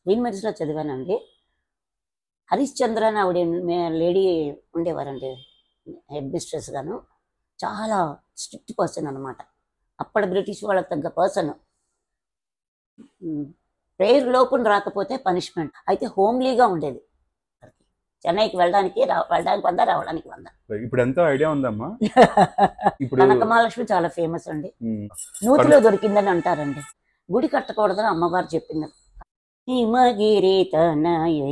Queen మెరిస్లో చదివానండి. Harishchandra అని ఆవిడ lady ఉండేవారండి, head mistress గాను. చాలా స్ట్రిక్ట్ పర్సన్ అనమాట. అప్పటి బ్రిటిష్ వాళ్ళకి తగ్గ పర్సన్. ప్రేయర్ లోపల రాకపోతే పనిష్మెంట్. అయితే హోమ్లీగా ఉండేది. చెన్నైకి వెళ్ళడానికి 100, రావడానికి 100. ఇప్పుడు ఎంత ఐడియా ఉందమ్మా? ఇప్పుడు కనకమహాలక్ష్మి చాలా ఫేమస్ అండి. నూతిలో దొరికిందని అంటారండి. గుడి కట్టకూడదని అమ్మవారు చెప్పింది. హిమగిరి తనయే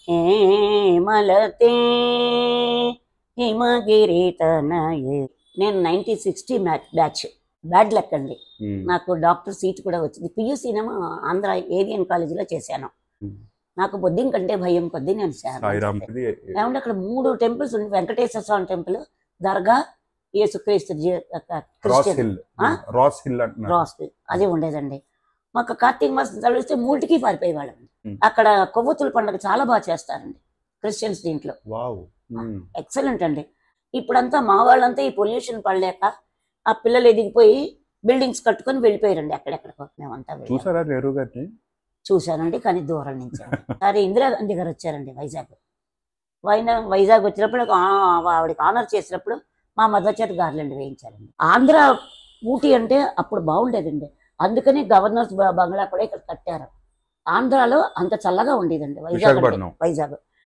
హేమలతే హిమగిరి తనయే. నేను 1960 బ్యాచ్. బ్యాడ్ లక్ అండి. నాకు డాక్టర్ సీట్ కూడా వచ్చింది. పియూసీనేమో ఆంధ్ర ఏవిఎన్ కాలేజీలో చేశాను. నాకు బొద్దింక కంటే భయం కొద్దీ నేను ఏమంటే అక్కడ 3 టెంపుల్స్ ఉంది. వెంకటేశ్వర స్వామి టెంపుల్, దర్గా, యేసుక్రీస్తు రాస్ అది ఉండేదండి. మాకు కార్తీక మాసం తలిస్తే 3కి పారిపోయేవాళ్ళం. అక్కడ కొవ్వొత్తుల పండుగ చాలా బాగా చేస్తారండి క్రిస్టియన్స్ దీంట్లో. ఎక్సలెంట్ అండి. ఇప్పుడంతా మా వాళ్ళంతా ఈ పొల్యూషన్ పడలేక ఆ పిల్లలు ఎదిగిపోయి బిల్డింగ్స్ కట్టుకొని వెళ్ళిపోయారండి అక్కడెక్కడికో. మేమంతా చూశానండి, కానీ దూరం నుంచి. సరే, ఇందిరాగాంధీ గారు వచ్చారండి వైజాగ్ వచ్చినప్పుడు ఆవిడకి ఆనర్ చేసినప్పుడు మా మదర్ చేత గార్లెండ్ వేయించారండి. ఆంధ్ర ఊటీ అంటే అప్పుడు బాగుండేదండి. అందుకని గవర్నర్స్ బంగ్లా కూడా ఇక్కడ కట్టారు. ఆంధ్రాలో అంత చల్లగా ఉండేదండి వైజాగ్.